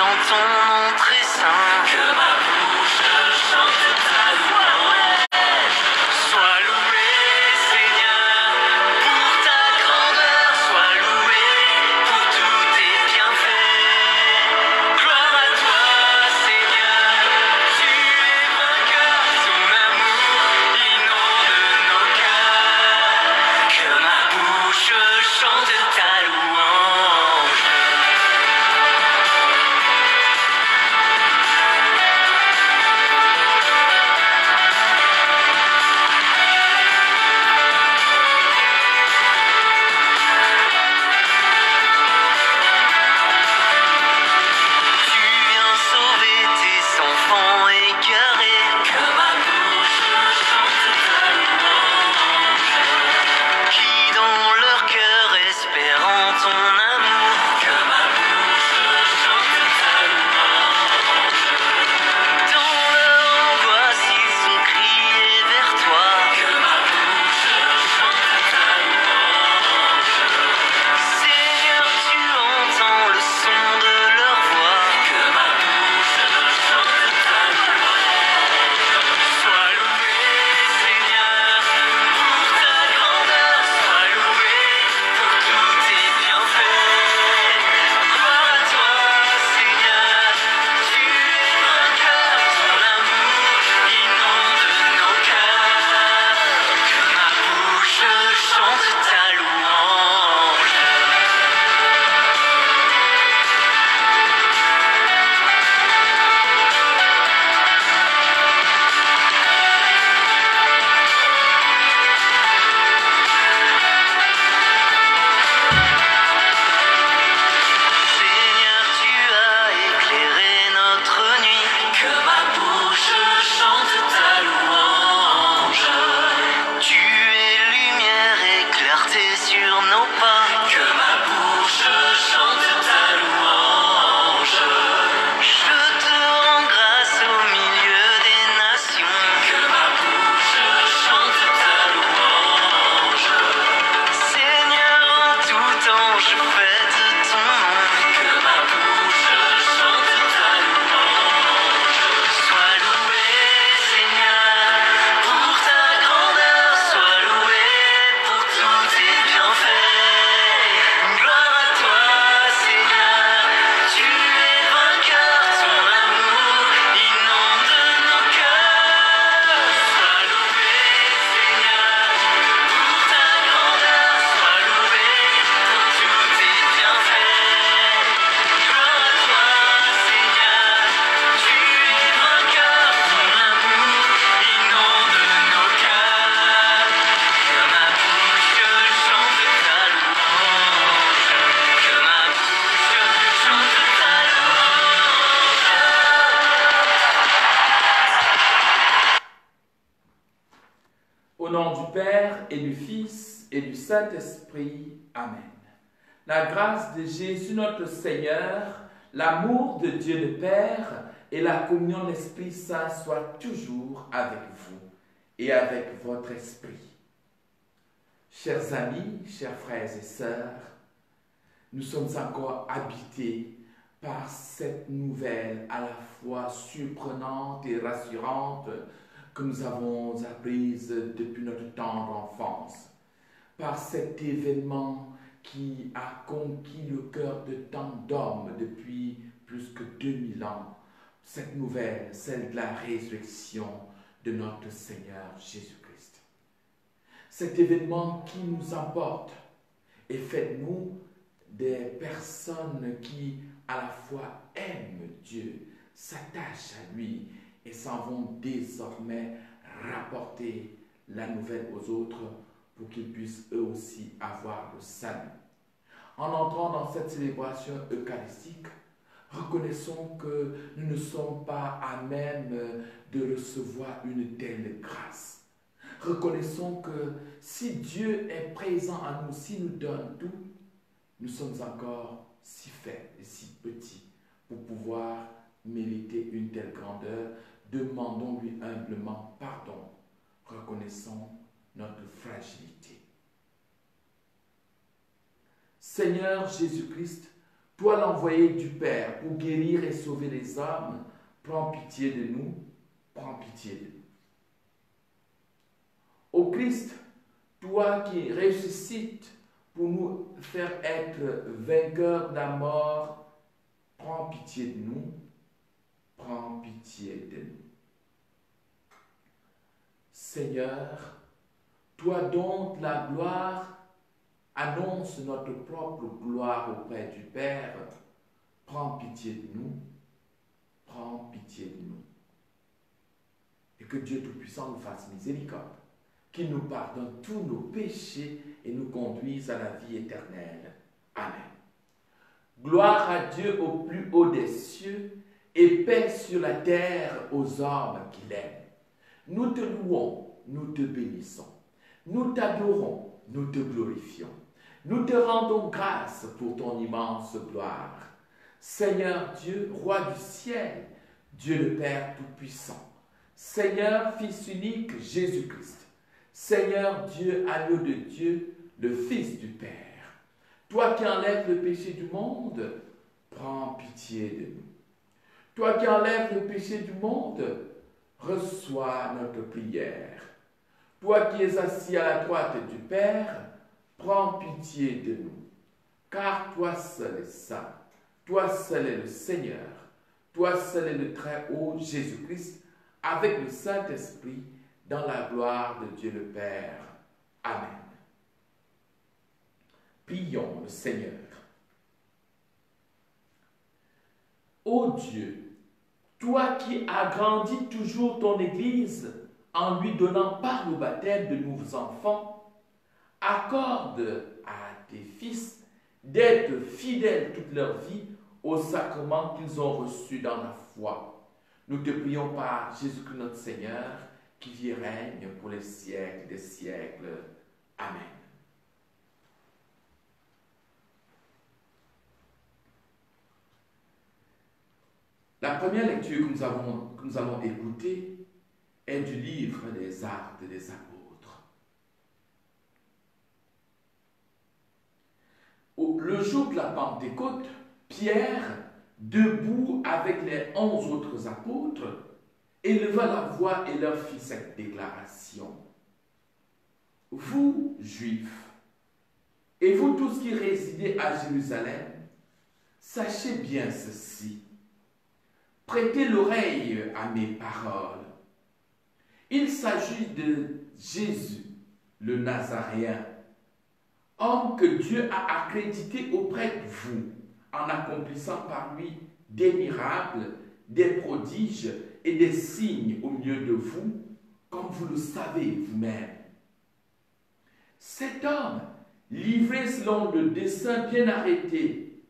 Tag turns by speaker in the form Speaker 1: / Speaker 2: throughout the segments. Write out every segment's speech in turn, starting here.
Speaker 1: dans ton nom très saint. Que ma bouche chante ta louange. Sois loué, Seigneur, pour ta grandeur. Sois loué pour tous tes bienfaits. Gloire à toi, Seigneur, tu es vainqueur. Ton amour inonde nos cœurs. Que ma bouche chante ta louange. Tu viens sauver tes enfants égarés. Que ma bouche chante ta louange. Qui dans leur cœur espèrent en ton amour. Que ma bouche chante ta louange. Dans leur angoisse ils ont crié vers toi. Que ma bouche chante ta louange. Seigneur, tu entends le son de leur voix. Que ma bouche chante ta louange. Sois loué, Seigneur, pour ta grandeur. Sois loué pour tous tes bienfaits. Gloire à toi, Seigneur, tu es vainqueur. Ton amour inonde nos cœurs. Que ma bouche chante ta louange. Seigneur, tu as éclairé notre nuit. Que ma bouche chante ta louange. Tu es lumière et clarté sur nos pas. Que ma bouche chante ta louange. Je te rends grâce au milieu des nations. Que ma bouche chante ta louange. Seigneur, en tout temps je fête ton nom. Que ma bouche chante ta louange. Sois loué, Seigneur, pour ta grandeur. Sois loué pour tous tes bienfaits. Gloire à toi, Seigneur, tu es vainqueur. Ton amour inonde nos cœurs. Sois loué, Seigneur, pour ta grandeur. Sois loué pour tous tes bienfaits. Gloire à toi, Seigneur, tu es vainqueur. Ton amour inonde nos cœurs. Que ma bouche chante ta louange. Que ma bouche chante ta louange.
Speaker 2: Au nom du Père et du Fils et du Saint-Esprit. Amen. La grâce de Jésus notre Seigneur, l'amour de Dieu le Père et la communion de l'Esprit Saint soient toujours avec vous et avec votre esprit. Chers amis, chers frères et sœurs, nous sommes encore habités par cette nouvelle à la fois surprenante et rassurante que nous avons apprise depuis notre tendre enfance, par cet événement qui a conquis le cœur de tant d'hommes depuis plus que 2000 ans, cette nouvelle, celle de la résurrection de notre Seigneur Jésus-Christ. Cet événement qui nous emporte et fait de nous des personnes qui à la fois aiment Dieu, s'attachent à lui et s'en vont désormais rapporter la nouvelle aux autres pour qu'ils puissent eux aussi avoir le salut. En entrant dans cette célébration eucharistique, reconnaissons que nous ne sommes pas à même de recevoir une telle grâce. Reconnaissons que si Dieu est présent à nous, s'il nous donne tout, nous sommes encore si faibles et si petits pour pouvoir mériter une telle grandeur. Demandons-lui humblement pardon. Reconnaissons notre fragilité. Seigneur Jésus-Christ, Toi l'envoyé du Père pour guérir et sauver les hommes, prends pitié de nous, prends pitié de nous. Ô Christ, toi qui ressuscites pour nous faire être vainqueurs de la mort, prends pitié de nous, prends pitié de nous. Seigneur, toi dont la gloire annonce notre propre gloire auprès du Père, prends pitié de nous, prends pitié de nous. Et que Dieu Tout-Puissant nous fasse miséricorde, qu'il nous pardonne tous nos péchés et nous conduise à la vie éternelle. Amen. Gloire à Dieu au plus haut des cieux et paix sur la terre aux hommes qu'il aime. Nous te louons, nous te bénissons, nous t'adorons, nous te glorifions. Nous te rendons grâce pour ton immense gloire. Seigneur Dieu, roi du ciel, Dieu le Père Tout-Puissant, Seigneur Fils unique Jésus-Christ, Seigneur Dieu, agneau de Dieu, le Fils du Père. Toi qui enlèves le péché du monde, prends pitié de nous. Toi qui enlèves le péché du monde, reçois notre prière. Toi qui es assis à la droite du Père, prends pitié de nous. Car toi seul est saint, toi seul est le Seigneur, toi seul est le Très-Haut Jésus-Christ, avec le Saint-Esprit, dans la gloire de Dieu le Père. Amen. Prions le Seigneur. Ô Dieu, toi qui agrandis toujours ton Église en lui donnant par le baptême de nouveaux enfants, accorde à tes fils d'être fidèles toute leur vie aux sacrements qu'ils ont reçus dans la foi. Nous te prions par Jésus-Christ notre Seigneur, qui vit et règne pour les siècles des siècles. Amen. La première lecture que nous allons écouter est du livre des Actes des Apôtres. Le jour de la Pentecôte, Pierre, debout avec les 11 autres apôtres, éleva la voix et leur fit cette déclaration. Vous, Juifs, et vous tous qui résidez à Jérusalem, sachez bien ceci. Prêtez l'oreille à mes paroles. Il s'agit de Jésus, le Nazaréen, homme que Dieu a accrédité auprès de vous, en accomplissant par lui des miracles, des prodiges et des signes au milieu de vous, comme vous le savez vous-même. Cet homme, livré selon le dessein bien arrêté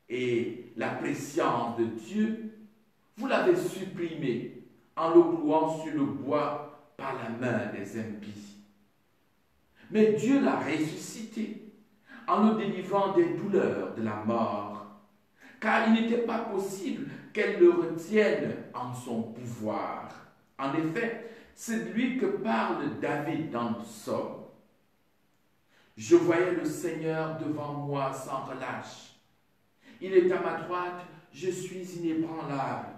Speaker 2: et la préscience de Dieu, vous l'avez supprimé en le clouant sur le bois par la main des impies. Mais Dieu l'a ressuscité en le délivrant des douleurs de la mort, car il n'était pas possible qu'elle le retienne en son pouvoir. En effet, c'est de lui que parle David dans le psaume. Je voyais le Seigneur devant moi sans relâche. Il est à ma droite, je suis inébranlable.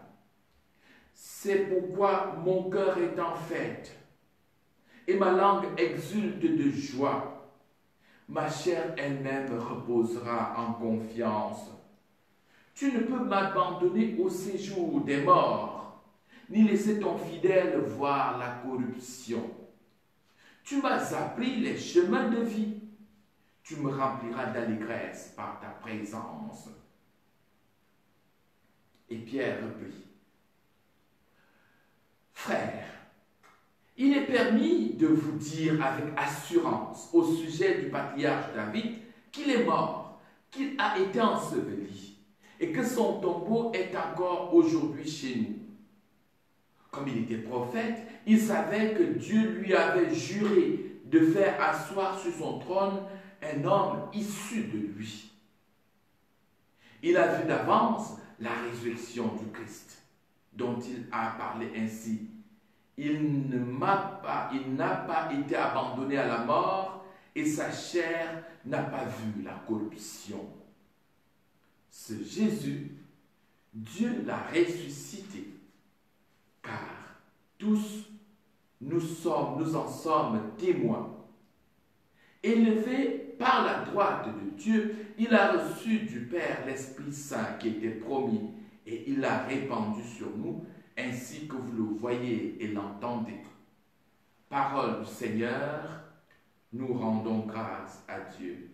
Speaker 2: C'est pourquoi mon cœur est en fête et ma langue exulte de joie. Ma chair elle-même reposera en confiance. Tu ne peux m'abandonner au séjour des morts, ni laisser ton fidèle voir la corruption. Tu m'as appris les chemins de vie. Tu me rempliras d'allégresse par ta présence. Et Pierre reprit. Frères, il est permis de vous dire avec assurance au sujet du patriarche David qu'il est mort, qu'il a été enseveli et que son tombeau est encore aujourd'hui chez nous. Comme il était prophète, il savait que Dieu lui avait juré de faire asseoir sur son trône un homme issu de lui. Il a vu d'avance la résurrection du Christ, dont il a parlé ainsi. Il n'a pas été abandonné à la mort et sa chair n'a pas vu la corruption. Ce Jésus, Dieu l'a ressuscité, car tous nous en sommes témoins. Élevé par la droite de Dieu, il a reçu du Père l'Esprit Saint qui était promis et il l'a répandu sur nous, ainsi que vous le voyez et l'entendez. Parole du Seigneur, nous rendons grâce à Dieu.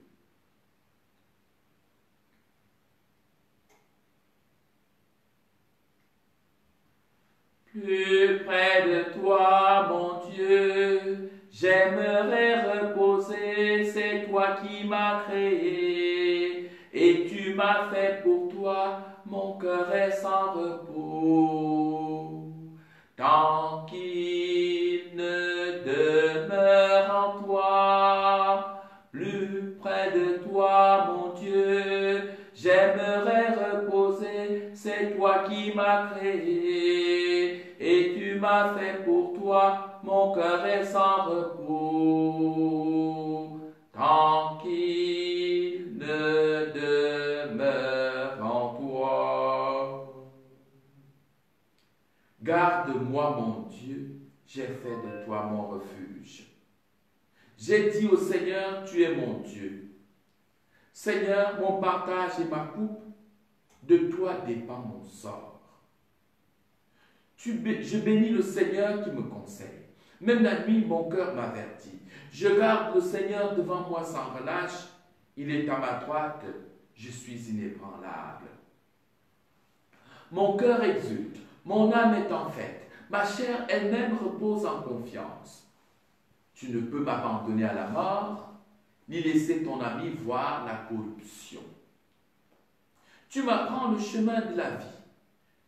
Speaker 2: Plus près de toi, mon Dieu, j'aimerais reposer, c'est toi qui m'as créé, et tu m'as fait pour toi, mon cœur est sans repos. Tant qu'il ne demeure en toi, plus près de toi, mon Dieu, j'aimerais reposer, c'est toi qui m'as créé, et tu m'as fait pour toi, mon cœur est sans repos. Tant qu'il ne demeure en toi. Garde-moi, mon Dieu, j'ai fait de toi mon refuge. J'ai dit au Seigneur, tu es mon Dieu. Seigneur, mon partage et ma coupe, de toi dépend mon sort. Je bénis le Seigneur qui me conseille. Même la nuit, mon cœur m'avertit. Je garde le Seigneur devant moi sans relâche. Il est à ma droite, je suis inébranlable. Mon cœur exulte, mon âme est en fête. Ma chair elle-même repose en confiance. Tu ne peux m'abandonner à la mort, ni laisser ton ami voir la corruption. Tu m'apprends le chemin de la vie.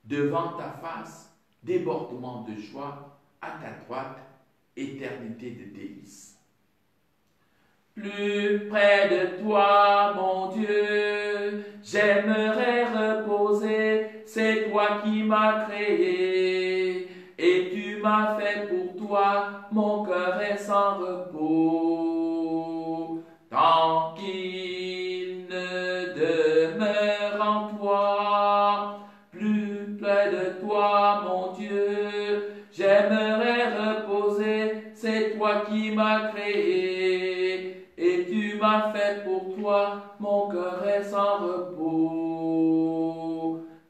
Speaker 2: Devant ta face, débordement de joie, à ta droite, éternité de délices. Plus près de toi, mon Dieu, j'aimerais reposer, c'est toi qui m'as créé, et tu m'as fait pour toi, mon cœur est sans repos. Tant qu'il ne demeure en toi, plus près de toi, mon Dieu, j'aimerais reposer, c'est toi qui m'as créé, et tu m'as fait pour toi, mon cœur est sans repos.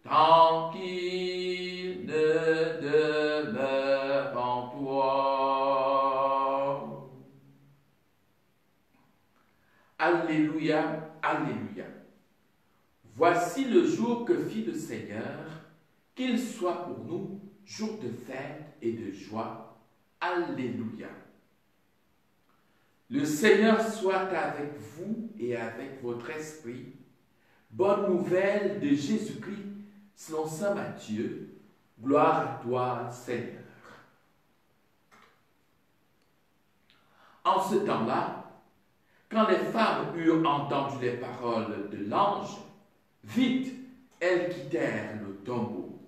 Speaker 2: Tant qu'il ne demeure en toi. Alléluia, alléluia. Voici le jour que fit le Seigneur, qu'il soit pour nous jour de fête et de joie. Alléluia. Le Seigneur soit avec vous et avec votre esprit. Bonne nouvelle de Jésus-Christ selon saint Matthieu. Gloire à toi, Seigneur. En ce temps-là, quand les femmes eurent entendu les paroles de l'ange, vite elles quittèrent le tombeau.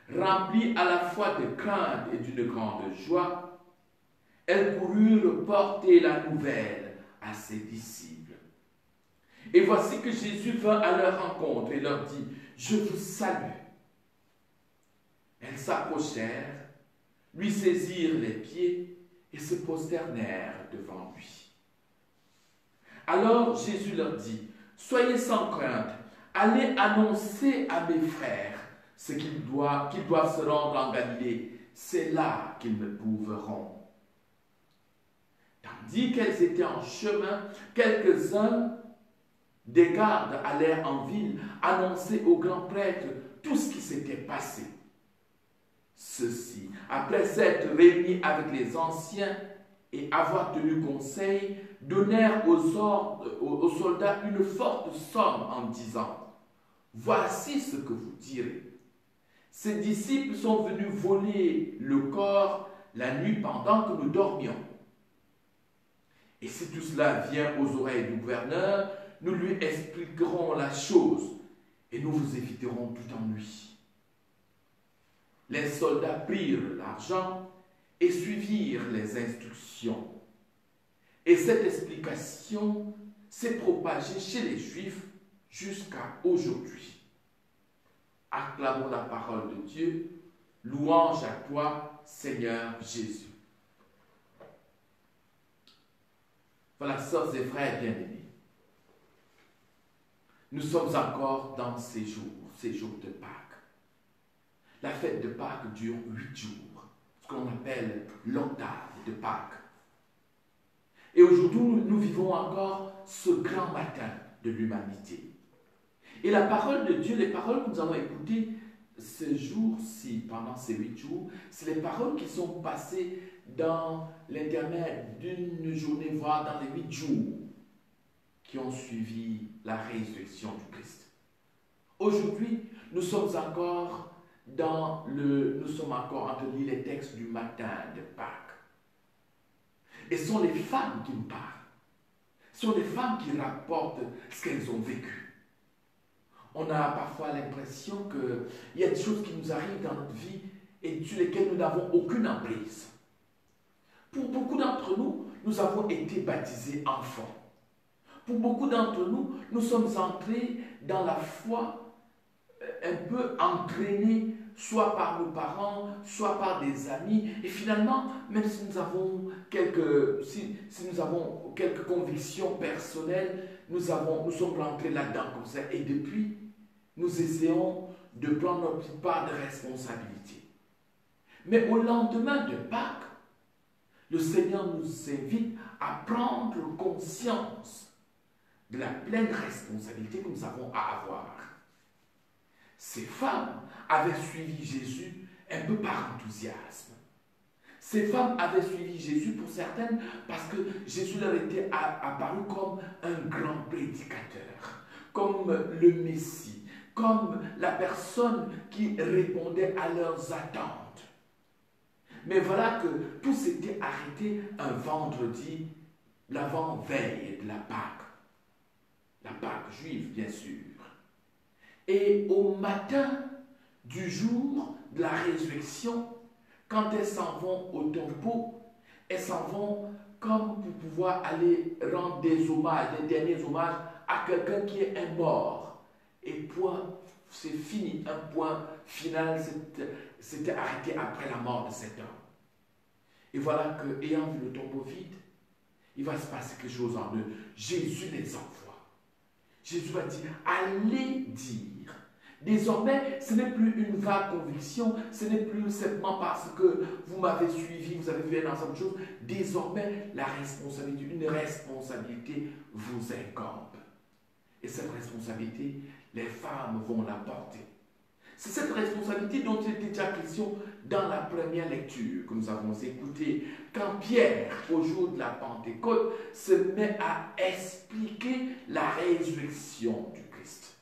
Speaker 2: Remplies à la fois de crainte et d'une grande joie, elles coururent porter la nouvelle à ses disciples. Et voici que Jésus vint à leur rencontre et leur dit, « Je vous salue. » Elles s'approchèrent, lui saisirent les pieds et se prosternèrent devant lui. Alors Jésus leur dit, « Soyez sans crainte, allez annoncer à mes frères ce qu'ils doivent se rendre en Galilée. C'est là qu'ils me trouveront. » Tandis qu'elles étaient en chemin, quelques-uns des gardes allèrent en ville annoncer au grand prêtre tout ce qui s'était passé. Ceux-ci, après s'être réunis avec les anciens et avoir tenu conseil, donnèrent aux soldats une forte somme en disant, « Voici ce que vous direz. Ces disciples sont venus voler le corps la nuit pendant que nous dormions. Et si tout cela vient aux oreilles du gouverneur, nous lui expliquerons la chose et nous vous éviterons tout ennui. » Les soldats prirent l'argent et suivirent les instructions. Et cette explication s'est propagée chez les Juifs jusqu'à aujourd'hui. Acclamons la parole de Dieu. Louange à toi, Seigneur Jésus. Voilà, sœurs et frères bien-aimés. Nous sommes encore dans ces jours de Pâques. La fête de Pâques dure 8 jours, ce qu'on appelle l'octave de Pâques. Et aujourd'hui, nous vivons encore ce grand matin de l'humanité. Et la parole de Dieu, les paroles que nous allons écouter ce jour-ci, pendant ces 8 jours, c'est les paroles qui sont passées dans l'intermède d'une journée, voire dans les 8 jours qui ont suivi la résurrection du Christ. Aujourd'hui, nous sommes encore en train de lire les textes du matin de Pâques. Et ce sont les femmes qui nous parlent. Ce sont les femmes qui rapportent ce qu'elles ont vécu. On a parfois l'impression qu'il y a des choses qui nous arrivent dans notre vie et sur lesquelles nous n'avons aucune emprise. Pour beaucoup d'entre nous, nous avons été baptisés enfants. Pour beaucoup d'entre nous, nous sommes entrés dans la foi un peu entraînés, soit par nos parents, soit par des amis. Et finalement, même si nous avons quelques convictions personnelles, nous sommes rentrés là-dedans comme ça. Et depuis, nous essayons de prendre notre part de responsabilité. Mais au lendemain de Pâques, le Seigneur nous invite à prendre conscience de la pleine responsabilité que nous avons à avoir. Ces femmes avaient suivi Jésus un peu par enthousiasme. Ces femmes avaient suivi Jésus pour certaines parce que Jésus leur était apparu comme un grand prédicateur, comme le Messie, comme la personne qui répondait à leurs attentes. Mais voilà que tout s'était arrêté un vendredi, l'avant-veille de la Pâque. La Pâque juive, bien sûr. Et au matin du jour de la résurrection, quand elles s'en vont au tombeau, elles s'en vont comme pour pouvoir aller rendre des hommages, des derniers hommages à quelqu'un qui est un mort. Et point, c'est fini, un point final s'était arrêté après la mort de cet homme. Et voilà que, ayant vu le tombeau vide, il va se passer quelque chose en eux. Jésus les envoie. Jésus va dire, allez dire. Désormais, ce n'est plus une vague conviction, ce n'est plus simplement parce que vous m'avez suivi, vous avez vu un ensemble de choses. Désormais, une responsabilité vous incombe. Et cette responsabilité, les femmes vont la porter. C'est cette responsabilité dont il était déjà question dans la première lecture que nous avons écoutée, quand Pierre, au jour de la Pentecôte, se met à expliquer la résurrection du Christ.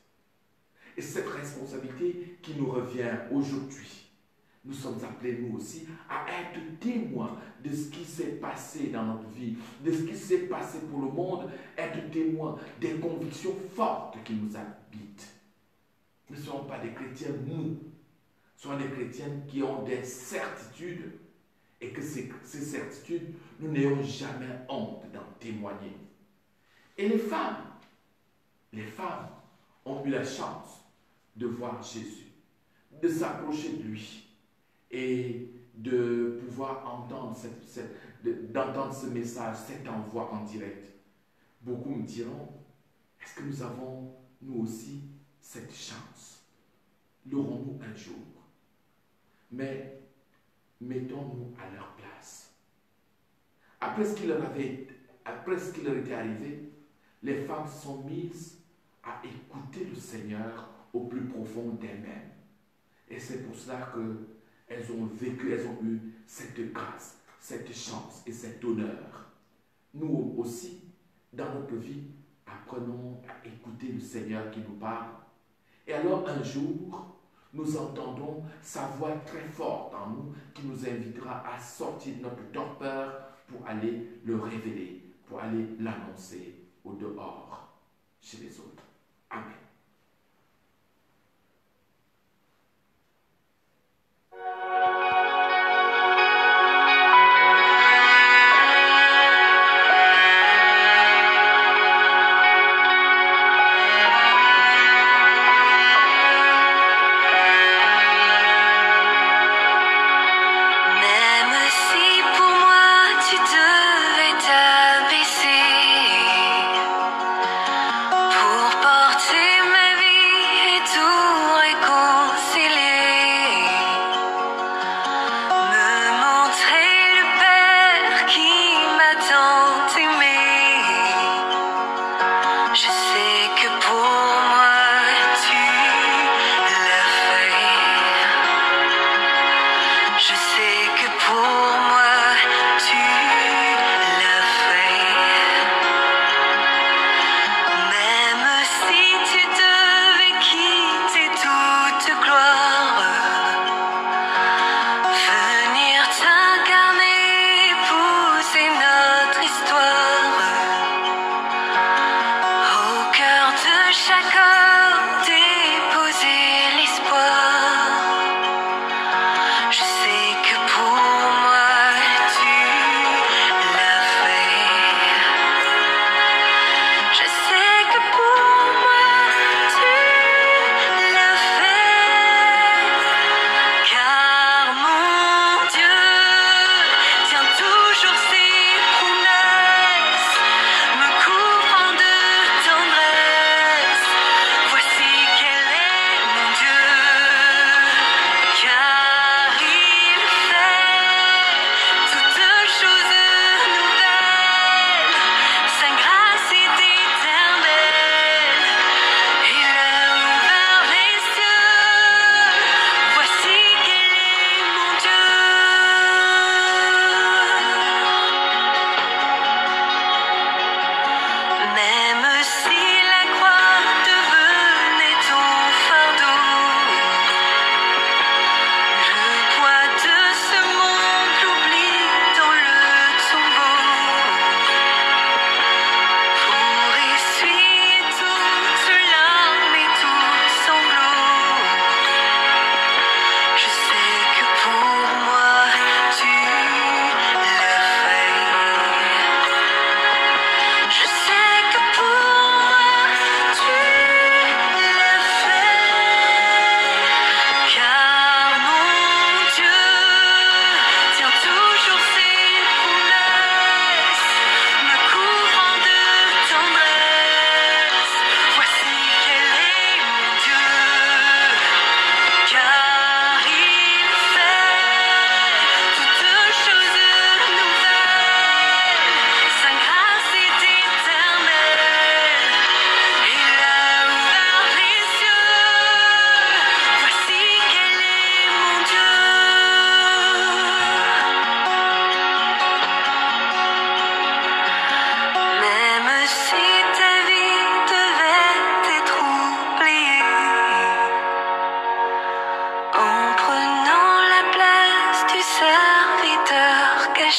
Speaker 2: Et cette responsabilité qui nous revient aujourd'hui. Nous sommes appelés, nous aussi, à être témoins de ce qui s'est passé dans notre vie, de ce qui s'est passé pour le monde, être témoins des convictions fortes qui nous habitent. Ne soyons pas des chrétiens mous, soyons des chrétiens qui ont des certitudes et que ces certitudes, nous n'ayons jamais honte d'en témoigner. Et les femmes ont eu la chance de voir Jésus, de s'approcher de lui et de pouvoir entendre d'entendre ce message, cet envoi en direct. Beaucoup me diront, est-ce que nous avons, nous aussi, cette chance? L'aurons-nous un jour? Mais mettons-nous à leur place. Après ce qui leur était arrivé, les femmes se sont mises à écouter le Seigneur au plus profond d'elles-mêmes. Et c'est pour cela qu'elles ont vécu, elles ont eu cette grâce, cette chance et cet honneur. Nous aussi, dans notre vie, apprenons à écouter le Seigneur qui nous parle. Et alors un jour, nous entendons sa voix très forte en nous qui nous invitera à sortir de notre torpeur pour aller le révéler, pour aller l'annoncer au dehors, chez les autres. Amen.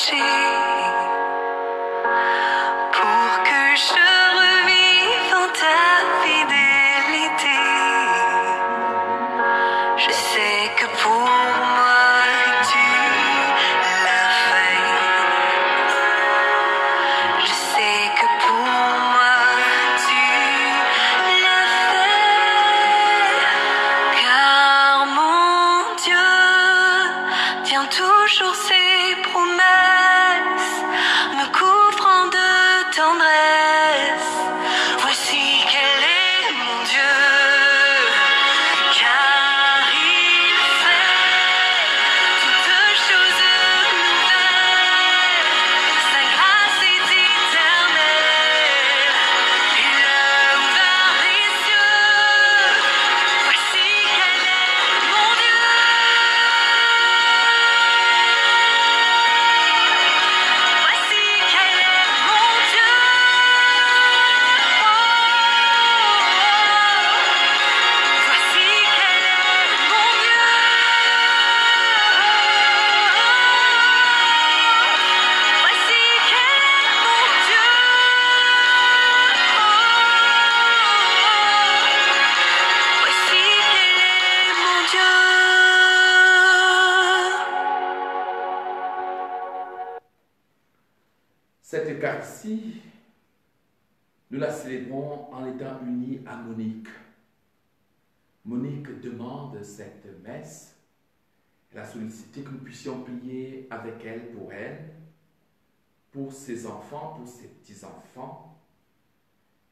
Speaker 1: péchés, pour que je revive en ta fidélité. Je sais que pour moi tu l'as fait. Je sais que pour moi tu l'as fait. Car mon Dieu tient toujours ses promesses, me couvrant de tendresse. Voici quel est mon Dieu. Car il fait toutes choses nouvelles, sa grâce est éternelle. Il a ouvert les cieux. Voici quel est mon Dieu. Voici quel est mon Dieu. Voici quel est mon Dieu. Voici quel est mon Dieu. Voici quel est mon Dieu.
Speaker 2: Cette Eucharistie, nous la célébrons en étant unis à Monique. Monique demande cette messe. Elle a sollicité que nous puissions prier avec elle, pour ses enfants, pour ses petits-enfants.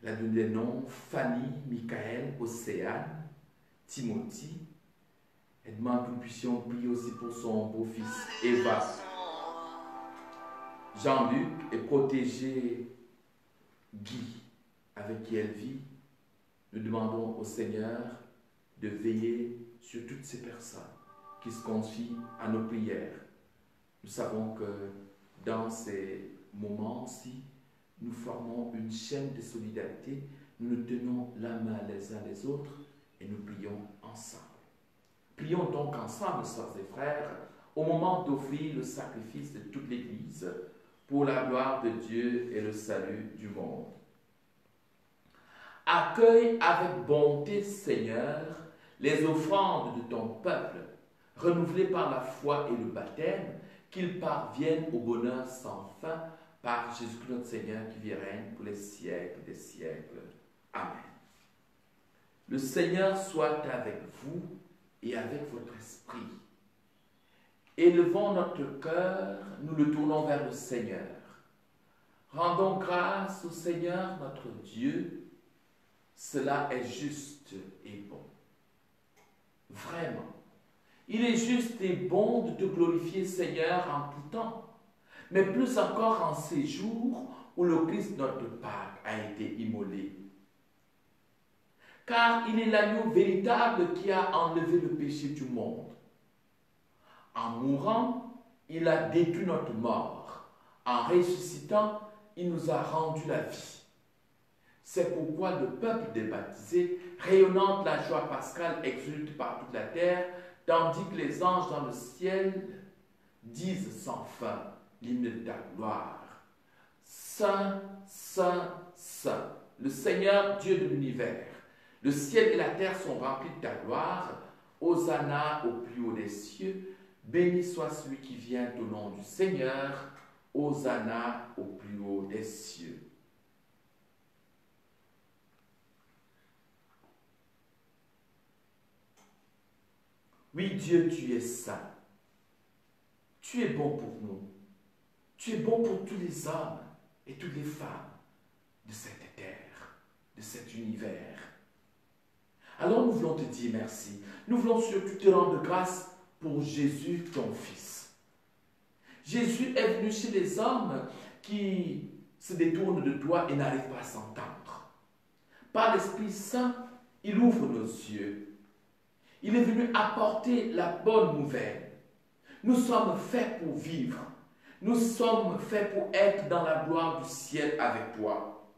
Speaker 2: Elle a donné des noms: Fanny, Michael, Océane, Timothy. Elle demande que nous puissions prier aussi pour son beau-fils Eva, Jean-Luc, et protéger Guy, avec qui elle vit. Nous demandons au Seigneur de veiller sur toutes ces personnes qui se confient à nos prières. Nous savons que dans ces moments-ci, nous formons une chaîne de solidarité, nous nous tenons la main les uns les autres et nous prions ensemble. Prions donc ensemble, sœurs et frères, au moment d'offrir le sacrifice de toute l'Église pour la gloire de Dieu et le salut du monde. Accueille avec bonté, Seigneur, les offrandes de ton peuple, renouvelées par la foi et le baptême, qu'ils parviennent au bonheur sans fin par Jésus-Christ notre Seigneur qui vit et règne pour les siècles des siècles. Amen. Le Seigneur soit avec vous et avec votre esprit. Élevons notre cœur, nous le tournons vers le Seigneur. Rendons grâce au Seigneur notre Dieu. Cela est juste et bon. Vraiment, il est juste et bon de te glorifier, Seigneur, en tout temps, mais plus encore en ces jours où le Christ notre Pâque a été immolé. Car il est l'agneau véritable qui a enlevé le péché du monde. En mourant, il a détruit notre mort. En ressuscitant, il nous a rendu la vie. C'est pourquoi le peuple des baptisés, rayonnant de la joie pascale, exulte par toute la terre, tandis que les anges dans le ciel disent sans fin l'hymne de ta gloire. Saint, Saint, Saint, le Seigneur Dieu de l'univers. Le ciel et la terre sont remplis de ta gloire. Hosanna au plus haut des cieux. Béni soit celui qui vient au nom du Seigneur. Hosanna au plus haut des cieux. Oui, Dieu, tu es saint. Tu es bon pour nous. Tu es bon pour tous les hommes et toutes les femmes de cette terre, de cet univers. Alors nous voulons te dire merci. Nous voulons surtout te rendre grâce pour Jésus, ton Fils. Jésus est venu chez les hommes qui se détournent de toi et n'arrivent pas à s'entendre. Par l'Esprit Saint, il ouvre nos yeux. Il est venu apporter la bonne nouvelle. Nous sommes faits pour vivre. Nous sommes faits pour être dans la gloire du ciel avec toi.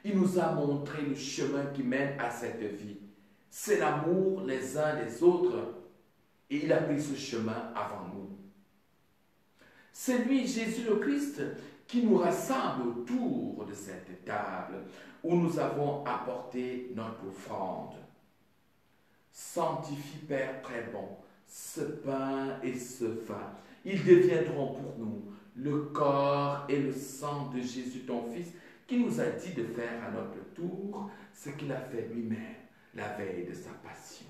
Speaker 2: Il nous a montré le chemin qui mène à cette vie. C'est l'amour les uns les autres. Et il a pris ce chemin avant nous. C'est lui, Jésus le Christ, qui nous rassemble autour de cette table où nous avons apporté notre offrande. Sanctifie, Père très bon, ce pain et ce vin. Ils deviendront pour nous le corps et le sang de Jésus, ton Fils, qui nous a dit de faire à notre tour ce qu'il a fait lui-même la veille de sa passion.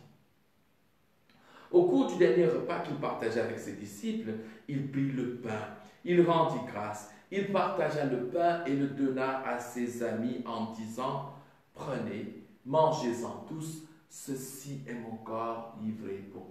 Speaker 2: Au cours du dernier repas qu'il partageait avec ses disciples, il prit le pain, il rendit grâce, il partagea le pain et le donna à ses amis en disant « Prenez, mangez-en tous, ceci est mon corps livré pour vous. »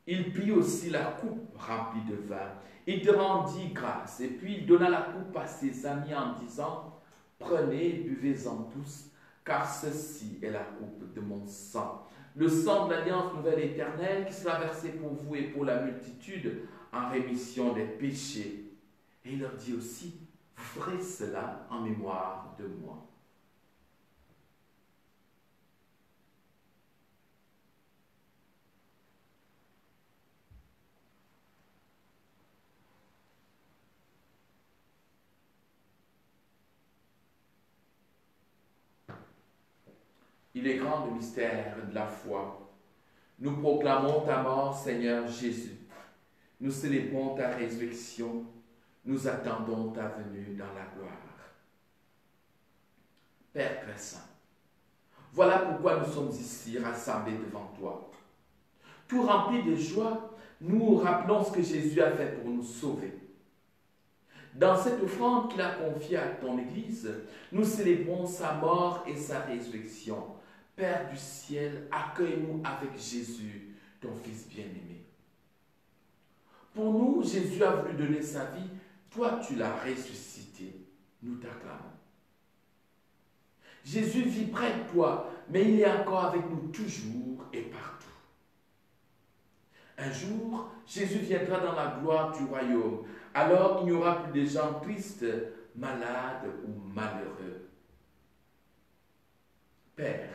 Speaker 2: Il prit aussi la coupe remplie de vin. Il te rendit grâce et puis il donna la coupe à ses amis en disant « Prenez, buvez-en tous, car ceci est la coupe de mon sang, le sang de l'alliance nouvelle et éternelle qui sera versé pour vous et pour la multitude en rémission des péchés. » Et il leur dit aussi « Vous ferez cela en mémoire de moi. » Il est grand le mystère de la foi. Nous proclamons ta mort, Seigneur Jésus. Nous célébrons ta résurrection. Nous attendons ta venue dans la gloire. Père très saint, voilà pourquoi nous sommes ici rassemblés devant toi. Tout remplis de joie, nous rappelons ce que Jésus a fait pour nous sauver. Dans cette offrande qu'il a confiée à ton Église, nous célébrons sa mort et sa résurrection. Père du ciel, accueille-nous avec Jésus, ton Fils bien-aimé. Pour nous, Jésus a voulu donner sa vie. Toi, tu l'as ressuscité. Nous t'acclamons. Jésus vit près de toi, mais il est encore avec nous toujours et partout. Un jour, Jésus viendra dans la gloire du royaume. Alors, il n'y aura plus de gens tristes, malades ou malheureux. Père,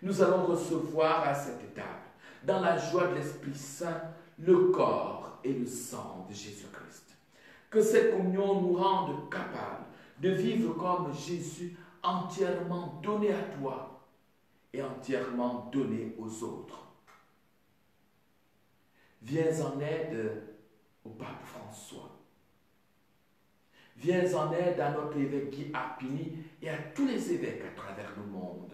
Speaker 2: nous allons recevoir à cette table, dans la joie de l'Esprit Saint, le corps et le sang de Jésus-Christ. Que cette communion nous rende capables de vivre comme Jésus, entièrement donné à toi et entièrement donné aux autres. Viens en aide au pape François. Viens en aide à notre évêque Guy Arpini et à tous les évêques à travers le monde.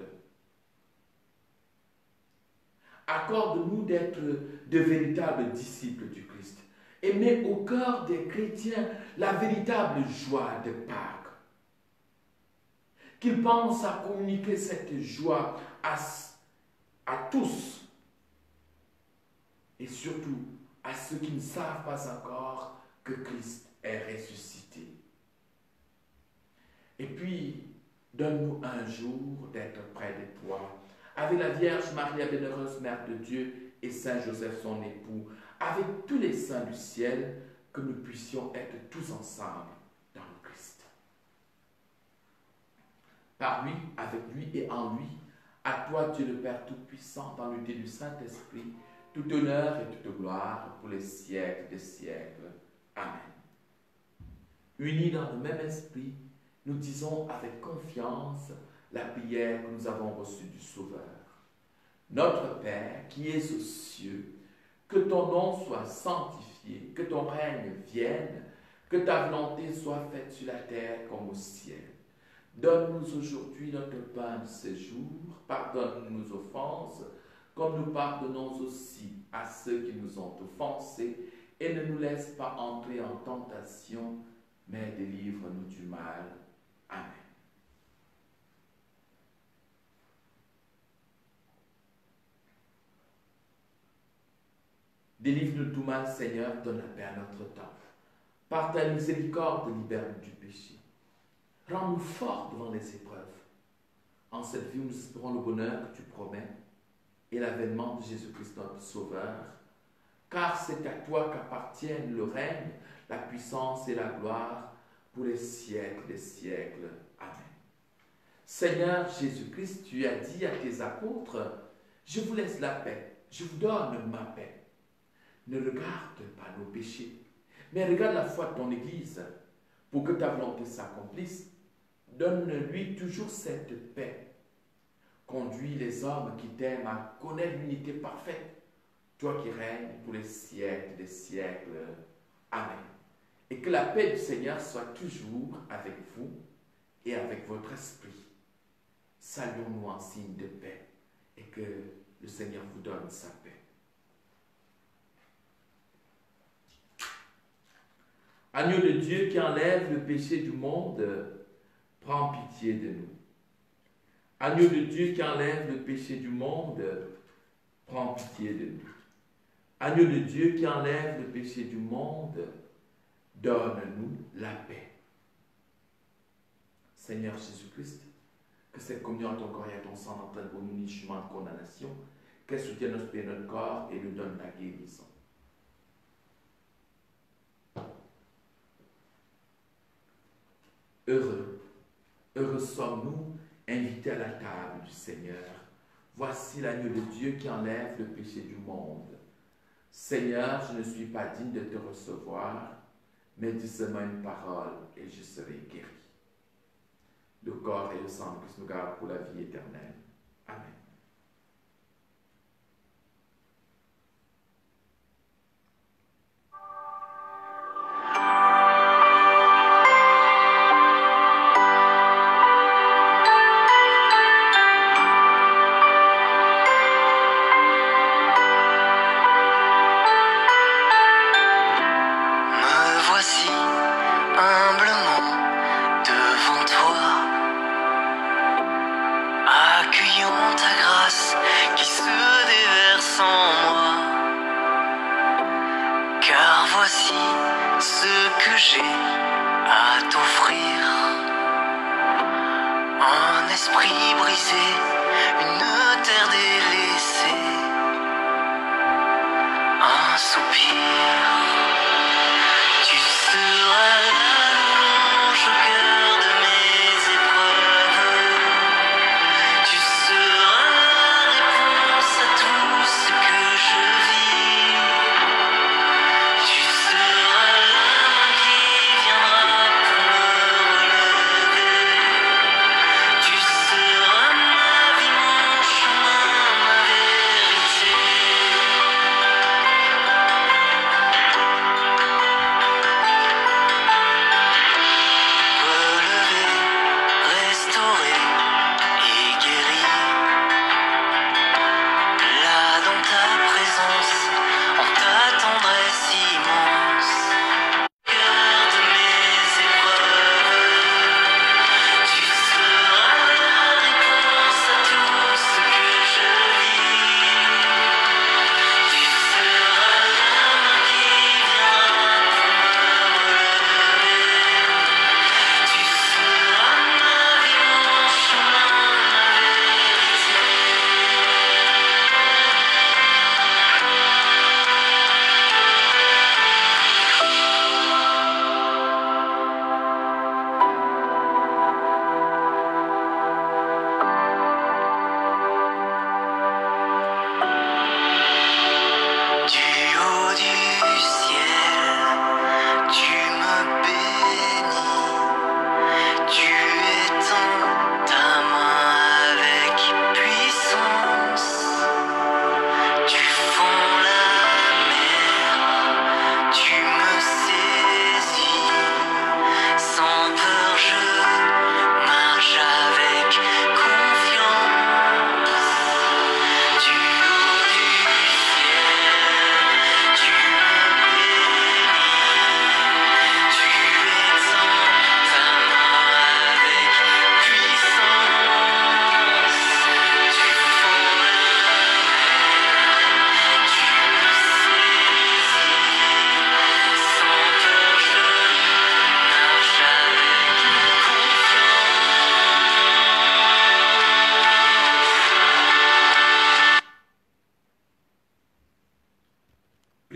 Speaker 2: Accorde-nous d'être de véritables disciples du Christ et mets au cœur des chrétiens la véritable joie de Pâques. Qu'ils pensent à communiquer cette joie à tous et surtout à ceux qui ne savent pas encore que Christ est ressuscité. Et puis, donne-nous un jour d'être près de toi, avec la Vierge Marie, la bienheureuse Mère de Dieu, et Saint Joseph, son époux, avec tous les saints du ciel, que nous puissions être tous ensemble dans le Christ. Par lui, avec lui et en lui, à toi, Dieu le Père Tout-Puissant, dans l'unité du Saint-Esprit, tout honneur et toute gloire pour les siècles des siècles. Amen. Unis dans le même esprit, nous disons avec confiance la prière que nous avons reçue du Sauveur. Notre Père qui es aux cieux, que ton nom soit sanctifié, que ton règne vienne, que ta volonté soit faite sur la terre comme au ciel. Donne-nous aujourd'hui notre pain de ce jour, pardonne-nous nos offenses, comme nous pardonnons aussi à ceux qui nous ont offensés, et ne nous laisse pas entrer en tentation, mais délivre-nous du mal. Amen. Délivre-nous du mal, Seigneur, donne la paix à notre temps. Par ta miséricorde, libère-nous du péché. Rends-nous forts devant les épreuves. En cette vie, nous espérons le bonheur que tu promets. et l'avènement de Jésus-Christ notre Sauveur, car c'est à toi qu'appartiennent le règne, la puissance et la gloire pour les siècles des siècles. Amen. Seigneur Jésus-Christ, tu as dit à tes apôtres, je vous laisse la paix, je vous donne ma paix. Ne regarde pas nos péchés, mais regarde la foi de ton Église, pour que ta volonté s'accomplisse. Donne-lui toujours cette paix. Conduis les hommes qui t'aiment à connaître l'unité parfaite, toi qui règnes pour les siècles des siècles. Amen. Et que la paix du Seigneur soit toujours avec vous et avec votre esprit. Saluons-nous en signe de paix et que le Seigneur vous donne sa paix. Agneau de Dieu qui enlève le péché du monde, prends pitié de nous. Agneau de Dieu qui enlève le péché du monde, prends pitié de nous. Agneau de Dieu qui enlève le péché du monde, donne-nous la paix. Seigneur Jésus-Christ, que cette communion à ton corps et à ton sang n'entraîne pour nous ni chemin de condamnation, qu'elle soutienne notre esprit et notre corps et nous donne la guérison. Heureux, heureux sommes-nous invités à la table du Seigneur. Voici l'agneau de Dieu qui enlève le péché du monde. Seigneur, je ne suis pas digne de te recevoir, mais dis seulement une parole et je serai guéri. Le corps et le sang de Christ nous gardent pour la vie éternelle. Amen.
Speaker 1: Mon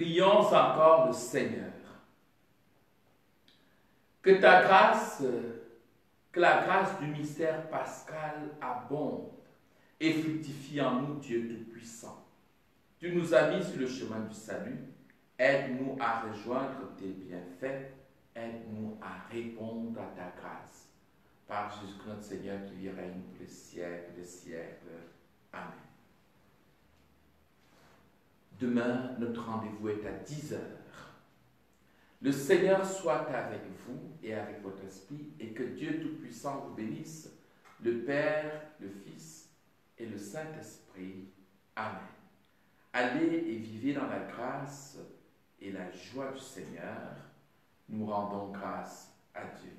Speaker 2: Prions encore le Seigneur. Que la grâce du mystère pascal abonde et fructifie en nous, Dieu Tout-Puissant. Tu nous as mis sur le chemin du salut. Aide-nous à rejoindre tes bienfaits. Aide-nous à répondre à ta grâce. Par Jésus-Christ notre Seigneur qui règne pour les siècles des siècles. Amen. Demain, notre rendez-vous est à 10 heures. Le Seigneur soit avec vous et avec votre esprit, et que Dieu Tout-Puissant vous bénisse, le Père, le Fils et le Saint-Esprit. Amen. Allez et vivez dans la grâce et la joie du Seigneur. Nous rendons grâce à Dieu.